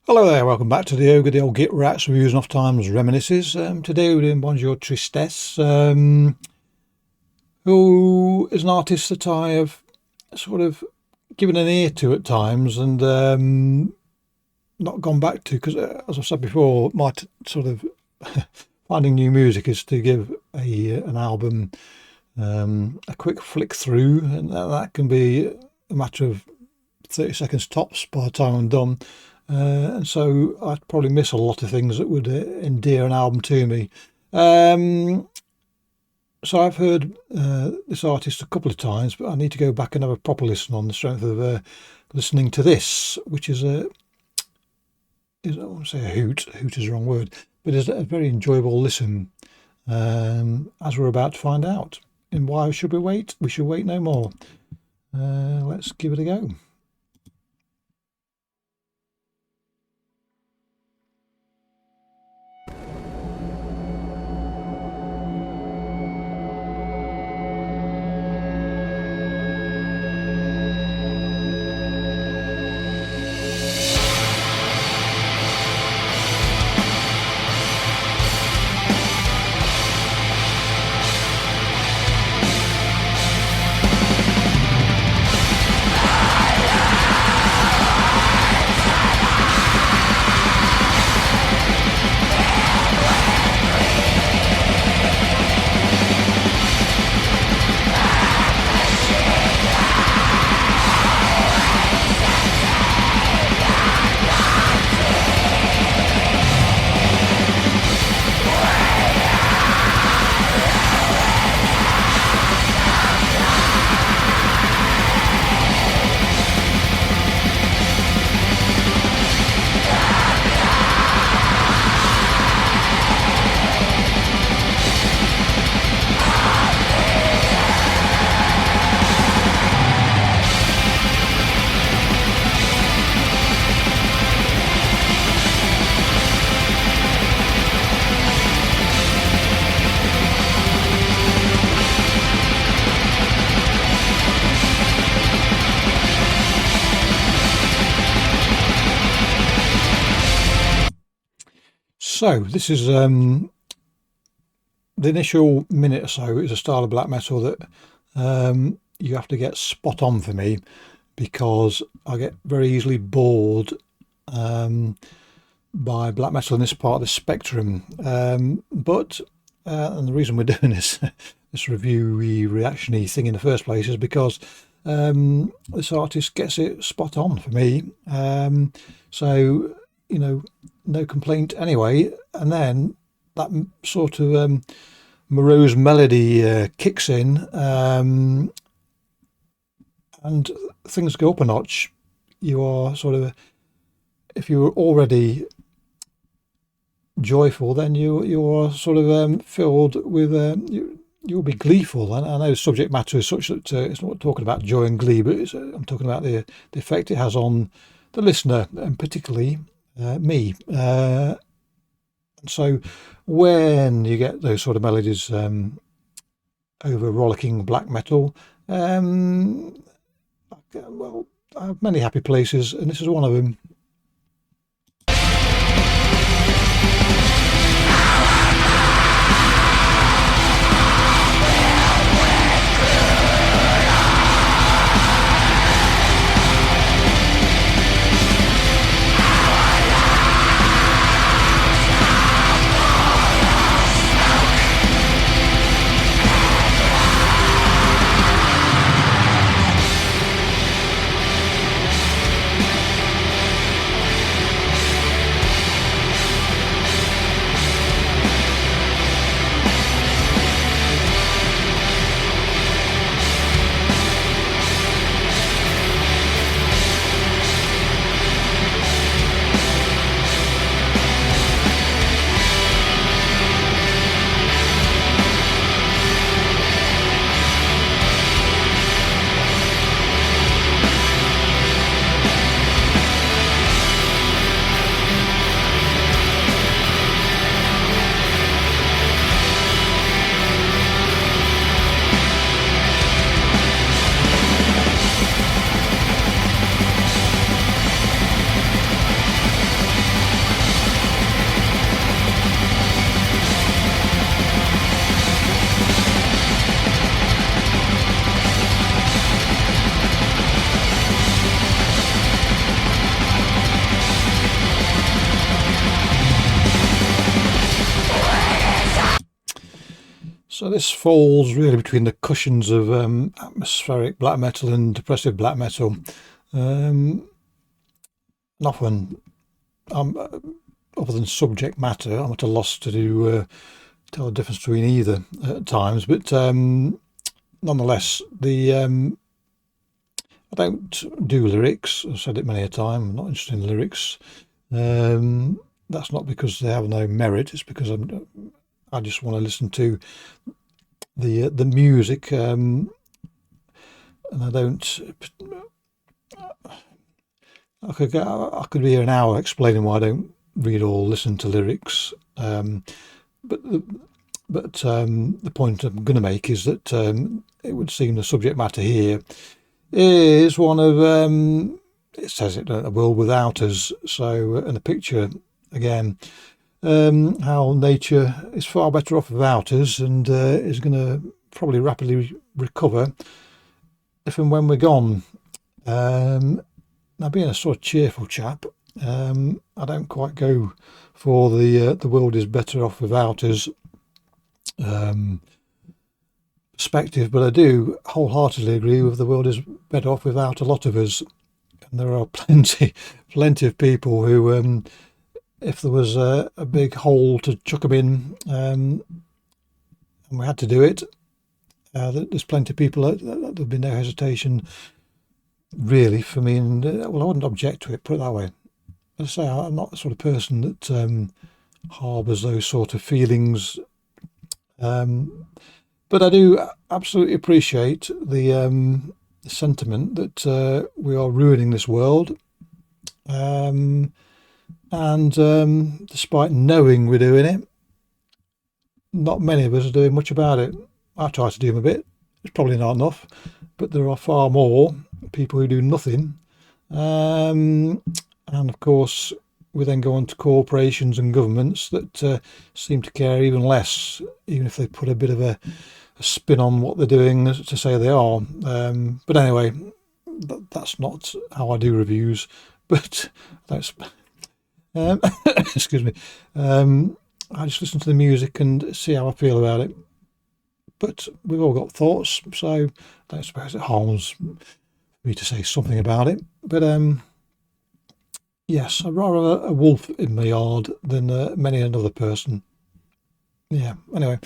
Hello there, welcome back to the Ogre, the old Git Rats Reviews and Off Times Reminiscences. Today we're doing Bonjour Tristesse, who is an artist that I have sort of given an ear to at times and not gone back to, because as I've said before, my sort of finding new music is to give an album a quick flick through, and that can be a matter of 30 seconds tops by the time I'm done. And so I'd probably miss a lot of things that would endear an album to me. So I've heard this artist a couple of times, but I need to go back and have a proper listen on the strength of listening to this, which is I won't say a hoot is the wrong word, but is a very enjoyable listen, as we're about to find out. And why should we wait? We should wait no more. Let's give it a go. So this is the initial minute or so is a style of black metal that you have to get spot on for me, because I get very easily bored by black metal in this part of the spectrum. But and the reason we're doing this review-y, reaction-y thing in the first place is because this artist gets it spot on for me. So, you know, no complaint anyway. And then that sort of morose melody kicks in, and things go up a notch. You are sort of, if you're already joyful, then you are sort of filled with you'll be gleeful. And I know the subject matter is such that it's not talking about joy and glee, but I'm talking about the effect it has on the listener, and particularly me. So when you get those sort of melodies over rollicking black metal, well, I have many happy places, and this is one of them. So this falls really between the cushions of atmospheric black metal and depressive black metal. And often, other than subject matter, I'm at a loss to tell the difference between either at times. But nonetheless, I don't do lyrics. I've said it many a time. I'm not interested in lyrics. That's not because they have no merit. It's because I just want to listen to the music, and I don't. I could be here an hour explaining why I don't read or listen to lyrics. But the point I'm going to make is that it would seem the subject matter here is one of it says it, a world without us. So in the picture again, how nature is far better off without us, and is going to probably rapidly recover if and when we're gone. Now, being a sort of cheerful chap, I don't quite go for the world is better off without us perspective, but I do wholeheartedly agree with the world is better off without a lot of us. And there are plenty of people who, if there was a big hole to chuck them in, and we had to do it, there's plenty of people that there'd be no hesitation really for me, and well, I wouldn't object to it, put it that way. As I say, I'm not the sort of person that harbours those sort of feelings, but I do absolutely appreciate the sentiment that we are ruining this world, and despite knowing we're doing it, not many of us are doing much about it. I try to do my bit. It's probably not enough, but there are far more people who do nothing. And of course, we then go on to corporations and governments that seem to care even less, even if they put a bit of a spin on what they're doing to say they are. But anyway, that's not how I do reviews. But that's excuse me. I just listen to the music and see how I feel about it. But we've all got thoughts, so I don't suppose it harms me to say something about it. But yes, I'd rather have a wolf in my yard than many another person. Yeah, anyway.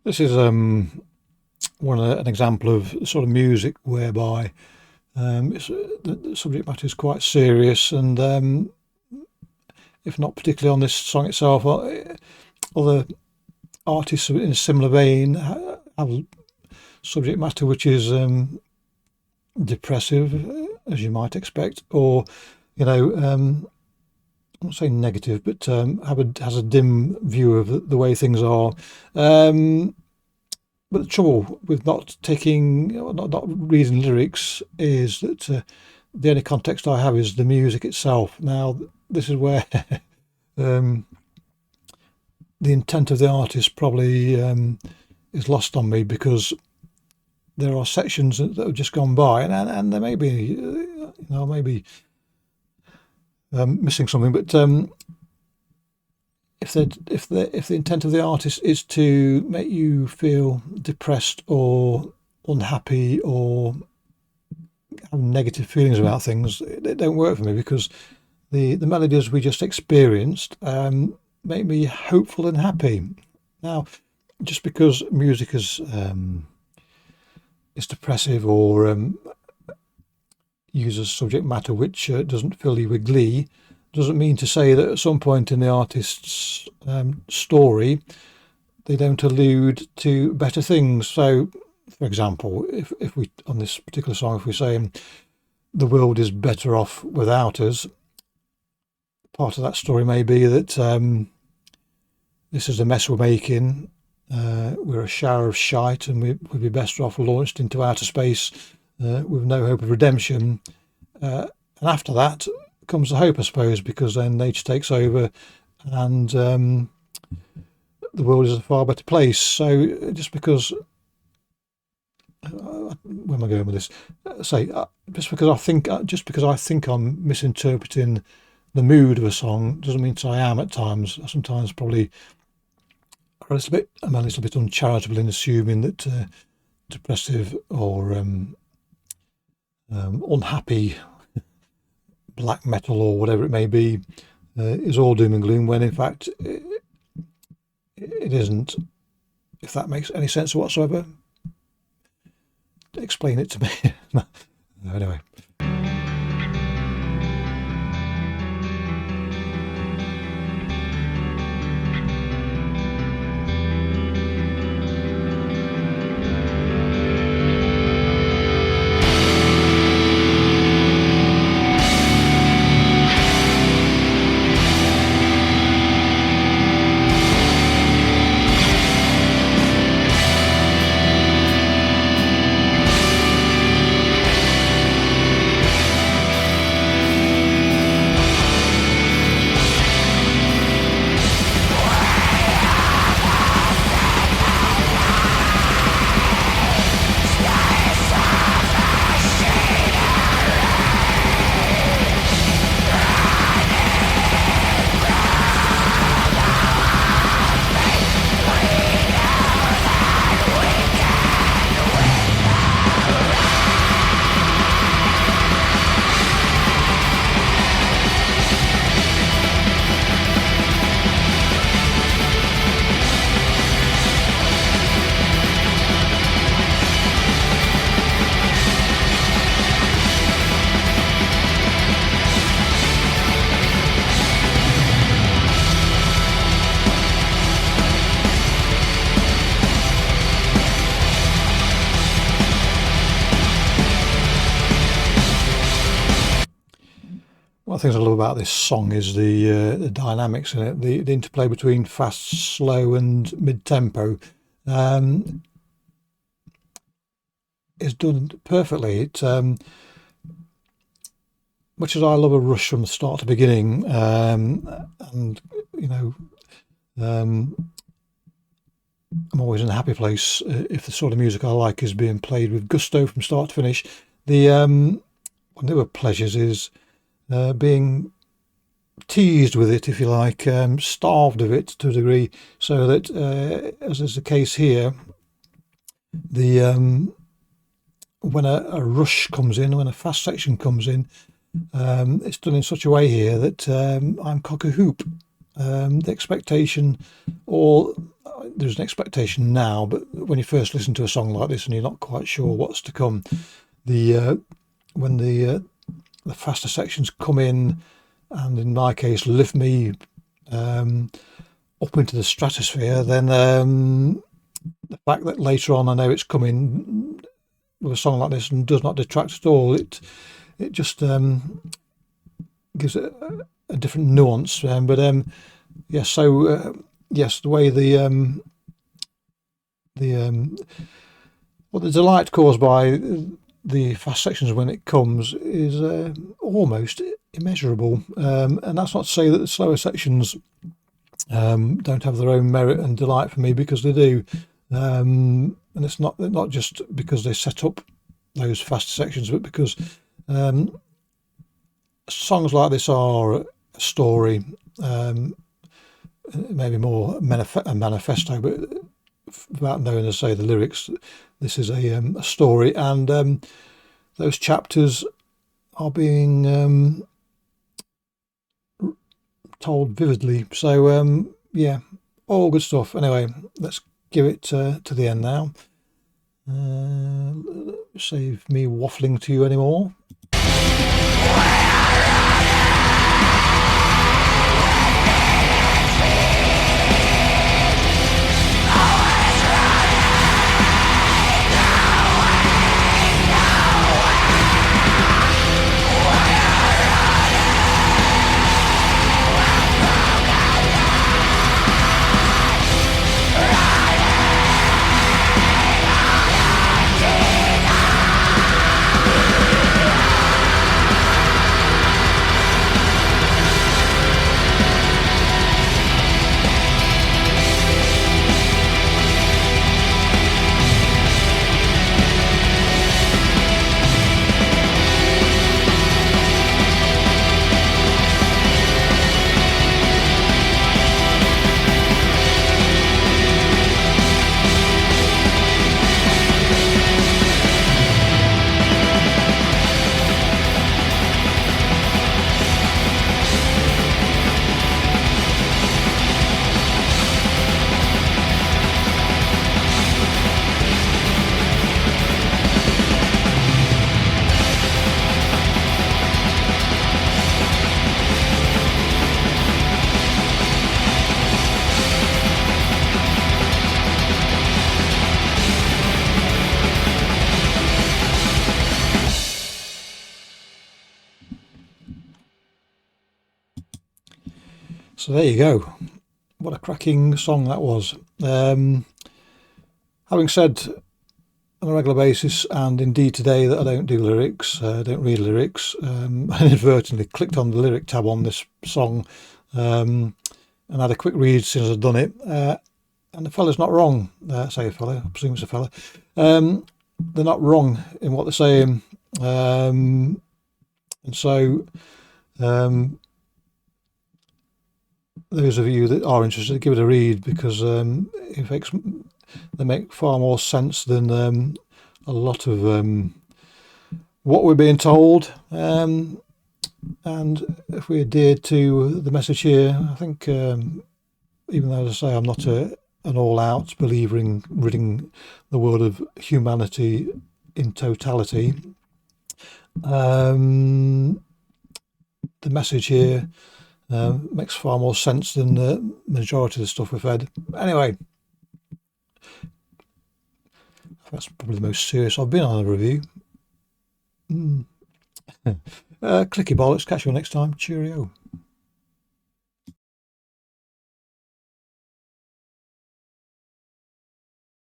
This is an example of sort of music whereby the subject matter is quite serious, and if not particularly on this song itself, other artists in a similar vein have subject matter which is depressive, as you might expect, or I won't say negative, but has a dim view of the way things are. But the trouble with not reading lyrics is that the only context I have is the music itself. Now, this is where the intent of the artist probably is lost on me, because there are sections that have just gone by, and there may be, missing something, but if the intent of the artist is to make you feel depressed or unhappy or have negative feelings about things, it don't work for me, because the melodies we just experienced make me hopeful and happy. Now, just because music is depressive or uses subject matter which doesn't fill you with glee, doesn't mean to say that at some point in the artist's story they don't allude to better things. So, for example, if we, on this particular song, if we say the world is better off without us, part of that story may be that this is a mess we're making, we're a shower of shite, and we'd be better off launched into outer space with no hope of redemption. And after that comes the hope, I suppose, because then nature takes over and the world is a far better place. So just because, where am I going with this? Just because I think I'm misinterpreting the mood of a song doesn't mean I am at times. Sometimes probably I'm a little bit uncharitable in assuming that depressive or unhappy black metal or whatever it may be is all doom and gloom, when in fact it isn't. If that makes any sense whatsoever, explain it to me. Anyway. One of the things I love about this song is the dynamics in it, the interplay between fast, slow, and mid-tempo is done perfectly. It, much as I love a rush from start to beginning, and I'm always in a happy place if the sort of music I like is being played with gusto from start to finish. The one of the other pleasures is being teased with it, if you like, starved of it to a degree, so that as is the case here, the when a rush comes in, when a fast section comes in, it's done in such a way here that I'm cock a hoop. The expectation, or there's an expectation now, but when you first listen to a song like this and you're not quite sure what's to come, when the faster sections come in, and in my case lift me up into the stratosphere, then the fact that later on I know it's coming with a song like this and does not detract at all. It just gives it a different nuance. Yes, so yes, the way the well, the delight caused by the fast sections when it comes is almost immeasurable. And that's not to say that the slower sections don't have their own merit and delight for me, because they do. And it's not just because they set up those fast sections, but because songs like this are a story, maybe more a manifesto, but without knowing, as say, the lyrics, this is a story, and those chapters are being told vividly. So yeah, all good stuff. Anyway, let's give it to the end now. Save me waffling to you anymore. So there you go. What a cracking song that was. Having said on a regular basis, and indeed today, that I don't do lyrics, don't read lyrics, I inadvertently clicked on the lyric tab on this song and had a quick read since I'd done it. And the fella's not wrong. Say a fella, I presume it's a fella. They're not wrong in what they're saying. And so those of you that are interested, give it a read, because they make far more sense than a lot of what we're being told. And if we adhere to the message here, I think, even though, as I say, I'm not an all-out believer in ridding the world of humanity in totality, the message here makes far more sense than the majority of the stuff we've had. Anyway, that's probably the most serious I've been on a review. Clicky bollocks. Catch you next time. Cheerio.